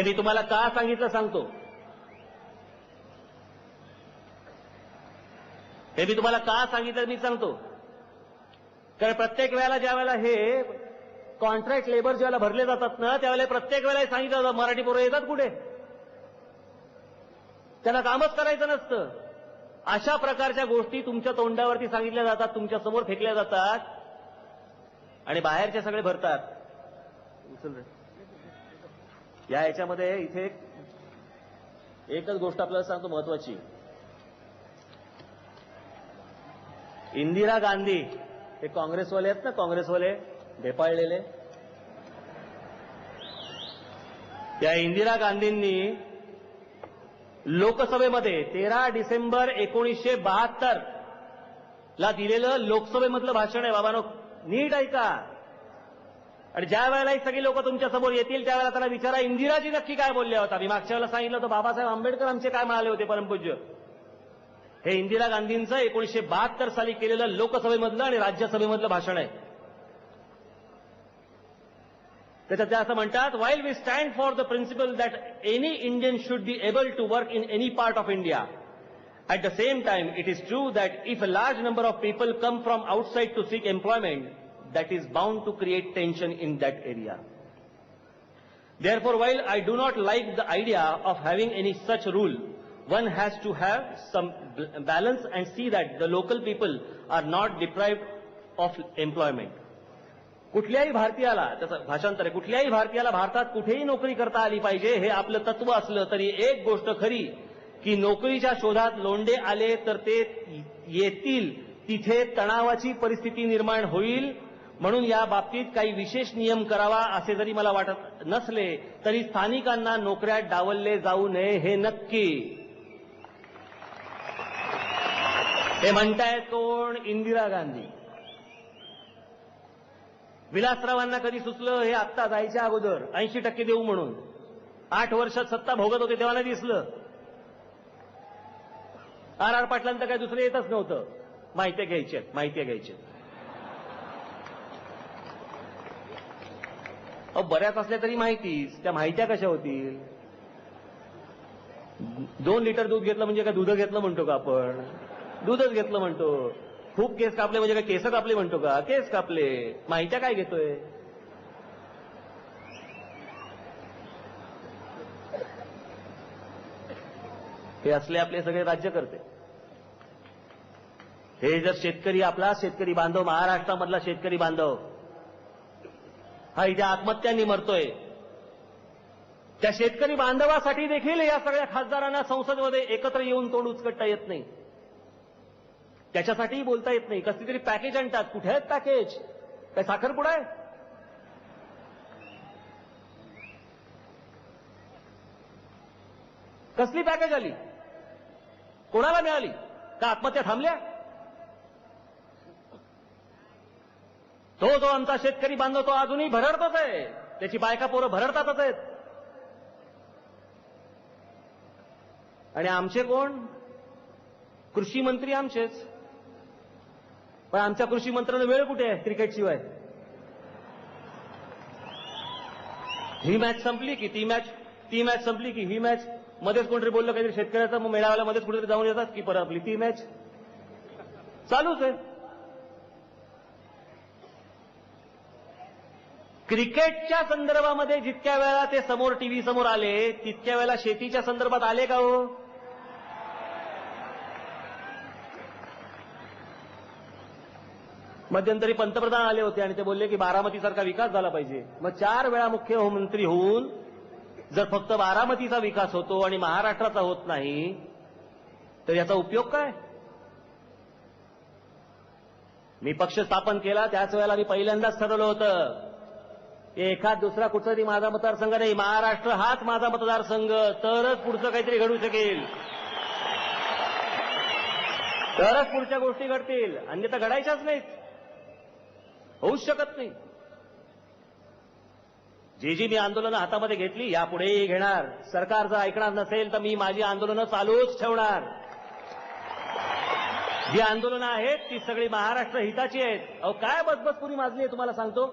हे मी तुम्हाला का सांगितलं सांगतो. हे मी तुम्हाला का सांगितलं मी सांगतो. कारण प्रत्येक वेळेला ज्या वेळेला हे कॉन्ट्रॅक्ट लेबर ज्यावेळेला भरले जातात ना त्यावेळेला प्रत्येक वेळेला सांगितलं जातं मराठी पोरं येतात कुठे, त्यांना कामच करायचं नसतं. अशा प्रकारच्या गोष्टी तुमच्या तोंडावरती सांगितल्या जातात, तुमच्या समोर फेकल्या जातात आणि बाहेरचे सगळे भरतात. या याच्यामध्ये इथे एकच गोष्ट आपल्याला सांगतो महत्वाची. इंदिरा गांधी हे काँग्रेसवाले आहेत ना, काँग्रेसवाले ढेपाळलेले, त्या इंदिरा गांधींनी लोकसभेमध्ये 13 डिसेंबर 1972 ला दिलेलं लोकसभेमधलं भाषण आहे. बाबांनो नीट ऐका. आणि ज्या वेळेला सगळी लोक तुमच्या समोर येतील त्यावेळेला त्यांना विचारा इंदिराजी नक्की काय बोलल्या होता. मी मागच्या वेळेला सांगितलं होतं बाबासाहेब आंबेडकर आमचे काय म्हणाले होते परमपूज्य. हे इंदिरा गांधींचं 1972 साली केलेलं लोकसभेमधलं आणि राज्यसभेमधलं भाषण आहे. त्याच्यात ते असं म्हणतात, while we stand for the principle that any Indian should be able to work in any part of India. At the same time, it is true that if a large number of people come from outside to seek employment, that is bound to create tension in that area. Therefore, while I do not like the idea of having any such rule, one has to have some balance and see that the local people are not deprived of employment. कुठल्याही भारतीयाला, त्याचं भाषांतर आहे, कुठल्याही भारतीयाला भारतात कुठेही नोकरी करता आली पाहिजे हे आपलं तत्व असलं तरी एक गोष्ट खरी की नोकरीच्या शोधात लोंढे आले तर ते येतील तिथे तणावाची परिस्थिती निर्माण होईल. म्हणून या बाबतीत काही विशेष नियम करावा असे जरी मला वाटत नसले तरी स्थानिकांना नोकऱ्यात डावलले जाऊ नये हे नक्की. हे म्हणतायत कोण? इंदिरा गांधी. विलासरावांना कधी सुचलं हे आत्ता जायच्या अगोदर 80% देऊ म्हणून? 8 वर्षात सत्ता भोगत होते तेव्हा नाही दिसलं. आर पाटलांचं काय दुसरं येतच नव्हतं. माहिती घ्यायची. बऱ्याच असल्या तरी माहितीच, त्या माहित्या कशा होतील? 2 लिटर दूध घेतलं म्हणजे काय दूध घेतलं म्हणतो का आपण? दूधच घेतलं म्हणतो. खूप केस कापले म्हणजे काय केस कापले म्हणतो का? केस कापले. माहित्या काय घेतोय? हे असले आपले सगळे राज्य करते. हे जर शेतकरी, आपला शेतकरी बांधव, महाराष्ट्रामधला शेतकरी बांधव हा इथे आत्महत्यांनी मरतोय, त्या शेतकरी बांधवासाठी देखील या सगळ्या खासदारांना संसदेमध्ये एकत्र येऊन तोंड उचकटता येत नाही. त्याच्यासाठीही बोलता येत नाही. कसली तरी पॅकेज आणतात. कुठे आहेत पॅकेज? काय साखरपुडा आहे? कसली पॅकेज आली? कोणाला मिळाली? का आत्महत्या थांबल्या? तो आमचा शेतकरी बांधव तो अजूनही भरडतच आहे. त्याची बायका पोरं भरडतातच आहेत. आणि आमचे कोण? कृषी मंत्री आमचेच. पण आमच्या कृषी मंत्र्यांना वेळ कुठे आहे क्रिकेटशिवाय? ही मॅच संपली की ती मॅच संपली की ही मॅच, मध्येच कोणतरी बोललं काहीतरी शेतकऱ्याचं, मग मेळाव्याला मध्येच कुठेतरी जाऊन येतात की परत आपली ती मॅच चालूच आहे. क्रिकेटच्या संदर्भामध्ये जितक्या वेळा ते समोर टीव्ही समोर आले तितक्या वेळेला शेतीच्या संदर्भात आले का हो? मध्यंतरी पंतप्रधान आले होते आणि ते बोलले की बारामतीसारखा विकास झाला पाहिजे. मग 4 वेळा मुख्यमंत्री होऊन जर फक्त बारामतीचा विकास होतो आणि महाराष्ट्राचा होत नाही तर याचा उपयोग काय? मी पक्ष स्थापन केला त्याच वेळेला मी पहिल्यांदाच ठरवलं होतं एखाद दुसरा कुठलाही माझा मतदारसंघ नाही, महाराष्ट्र हाच माझा मतदारसंघ, तरच पुढचं काहीतरी घडू शकेल, तरच पुढच्या गोष्टी घडतील, अन्यथा घडायच्याच नाहीत, होऊच शकत नाही. जी मी आंदोलनं हातामध्ये घेतली यापुढेही घेणार. सरकार जर ऐकणार नसेल तर मी माझी आंदोलनं चालूच ठेवणार. जी आंदोलनं आहेत ती सगळी महाराष्ट्र हिताची आहेत. अहो काय बसपुरी माजली आहे तुम्हाला सांगतो.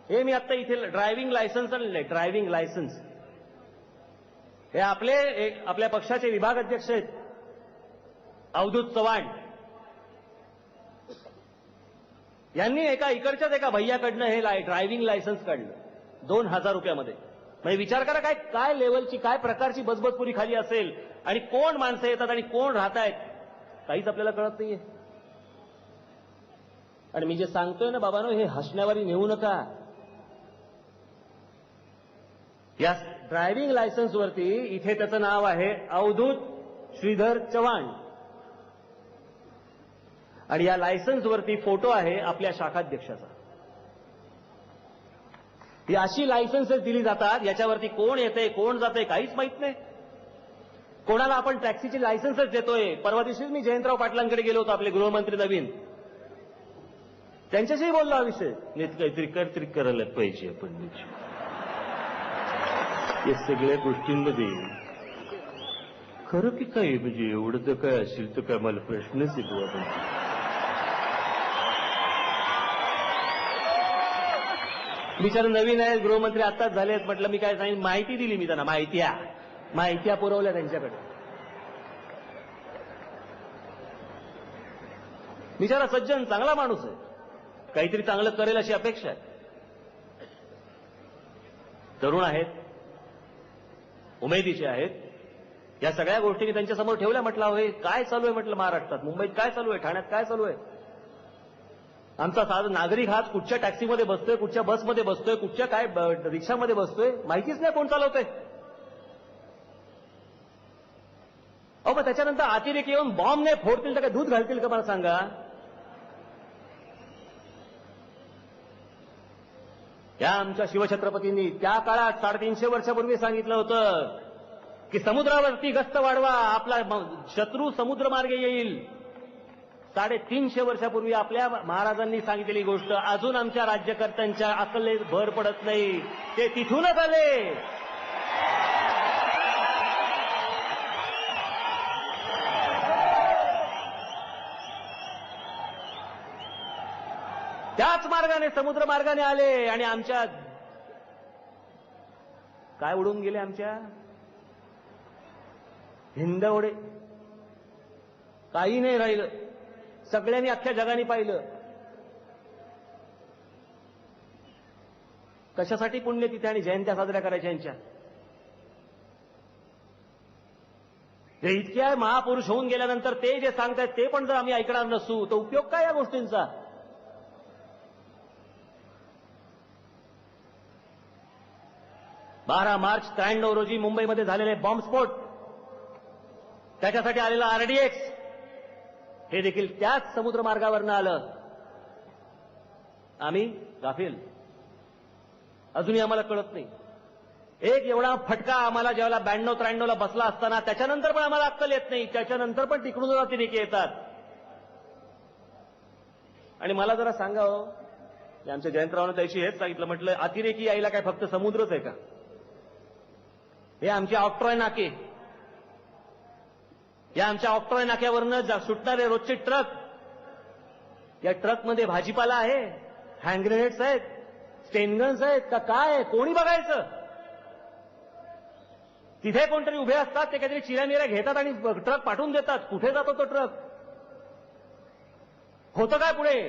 हे मी आता इथे ड्रायव्हिंग लायसन्स आणले. ड्रायव्हिंग लायसन्स हे आपल्या पक्षाचे विभाग अध्यक्ष आहेत अवधूत चव्हाण. यांनी इकडच्याच एका भैयाकडनं हे ड्रायव्हिंग लायसन्स काढलं 2,000 रुपयामध्ये. म्हणजे विचार करा काय लेवलची काय प्रकारची बजबजपुरी खाली असेल आणि कोण माणसं येतात आणि कोण राहतायत काहीच आपल्याला कळत नाहीये. आणि मी जे सांगतोय ना बाबांनो, हे हसण्यावारी नेऊ नका. या ड्रायव्हिंग लायसन्स वरती इथे त्याचं नाव आहे अवधूत श्रीधर चव्हाण आणि या लायसन्स वरती फोटो आहे आपल्या शाखाध्यक्षाचा. ही अशी लायसन्सेस दिली जातात याच्यावरती कोण येते कोण जाते काहीच माहित नाही. कोणाला आपण टॅक्सीची लायसन्सच देतोय. परवा दिवशीच मी जयंतराव पाटलांकडे गेलो होतो, आपले गृहमंत्री नवीन. त्यांच्याशी बोललो हा विषय. काहीतरी काहीतरी करायला पाहिजे आपण या सगळ्या गोष्टींमध्ये. खरं की काय म्हणजे एवढं तर काय असेल तर काय मला प्रश्नच येतो. आपण बिचार नवीन आहेत गृहमंत्री आत्ताच झाले आहेत. म्हटलं मी काय सांगितलं, माहिती दिली मी त्यांना. माहित्या पुरवल्या त्यांच्याकडे. बिचारा सज्जन चांगला माणूस आहे, काहीतरी चांगलं करेल अशी अपेक्षा आहे. तरुण आहेत, उमेदीचे आहेत. या सगळ्या गोष्टी मी त्यांच्यासमोर ठेवल्या. म्हटलं हे काय चालू आहे, म्हटलं महाराष्ट्रात, मुंबईत काय चालू आहे, ठाण्यात काय चालू आहे. आमचा साधा नागरिक हाच कुठच्या टॅक्सीमध्ये बसतोय, कुठच्या बसमध्ये बसतोय, कुठच्या काय रिक्षामध्ये बसतोय, माहितीच नाही कोण चालवतोय. मग त्याच्यानंतर अतिरेकी येऊन बॉम्बने फोडतील तर काय दूध घालतील का मला सांगा. या आमच्या शिवछत्रपतींनी त्या काळात 350 वर्षापूर्वी सांगितलं होतं की समुद्रावरती गस्त वाढवा, आपला शत्रू समुद्रमार्गे येईल. 350 वर्षापूर्वी आपल्या महाराजांनी सांगितलेली गोष्ट अजून आमच्या राज्यकर्त्यांच्या अकलेत भर पडत नाही. ते तिथूनच आले. त्याच मार्गाने समुद्र मार्गाने आले आणि आमच्या काय उडून गेले, आमच्या हिंदवडे काही नाही राहिलं. सगळ्यांनी अख्ख्या जगाने पाहिलं. कशासाठी पुण्य तिथे आणि जयंत्या साजऱ्या करायच्या यांच्या. हे इतक्या महापुरुष होऊन गेल्यानंतर ते जे सांगतायत ते पण जर आम्ही ऐकणार नसू तर उपयोग काय या गोष्टींचा. मार्च 93 रोजी मुंबईमध्ये झालेले बॉम्बस्फोट, त्याच्यासाठी आलेला आरडीएक्स हे देखील त्याच समुद्र मार्गावरनं आलं. आम्ही गाफील, अजूनही आम्हाला कळत नाही. एक एवढा फटका आम्हाला ज्यावेळेला 92-93 ला बसला असताना त्याच्यानंतर पण आम्हाला अक्कल येत नाही. त्याच्यानंतर पण तिकडून अतिरेकी येतात. आणि मला जरा सांगा हो, आमच्या जयंतरावनं त्याशी हेच सांगितलं, म्हटलं अतिरेकी यायला काय फक्त समुद्रच आहे का. हे आमचे ऑक्ट्रॉय नाके, या आमच्या ऑक्ट्रॉय नाक्यावरनं सुटणारे रोजचे ट्रक, या ट्रकमध्ये भाजीपाला आहे, हँड ग्रेनेड्स आहेत, स्टेनगन्स आहेत का काय, कोणी बघायचं. तिथे कोणतरी उभे असतात, ते काहीतरी चिऱ्यामिऱ्या घेतात आणि ट्रक पाठवून देतात. कुठे जातो तो ट्रक, होतं काय पुढे.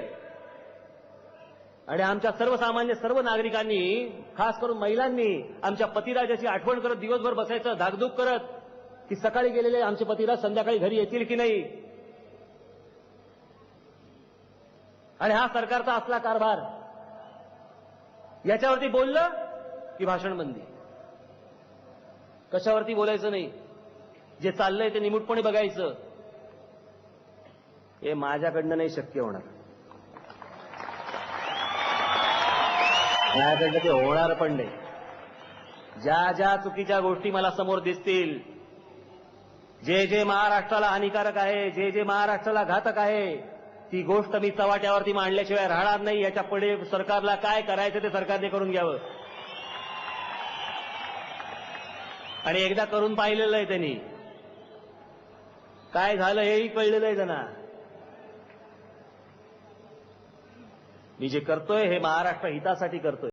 आणि आमच्या सर्वसामान्य सर्व नागरिकांनी, खास करून महिलांनी आमच्या पतिराजाची आठवण करत दिवसभर बसायचं, धाकधूक करत की सकाळी गेलेले आमचे पतिराज संध्याकाळी घरी येतील की नाही. आणि हा सरकारचा असला कारभार. याच्यावरती बोललं की भाषणबंदी. कशावरती बोलायचं नाही, जे चाललंय ते निमूटपणे बघायचं. हे माझ्याकडनं नाही शक्य होणार, माझ्याकडनं ते होणार पण नाही. ज्या ज्या चुकीच्या गोष्टी मला समोर दिसतील, जे जे महाराष्ट्राला हानिकारक आहे, जे जे महाराष्ट्राला घातक आहे, ती गोष्ट मी चव्हाट्यावरती मांडल्याशिवाय राहणार नाही. याच्या पुढे सरकारला काय करायचं ते सरकारने करून घ्यावं. आणि एकदा करून पाहिलेलं आहे त्यांनी, काय झालं हेही कळलेलं आहे त्यांना. मी जे करतोय हे महाराष्ट्र हितासाठी करतोय.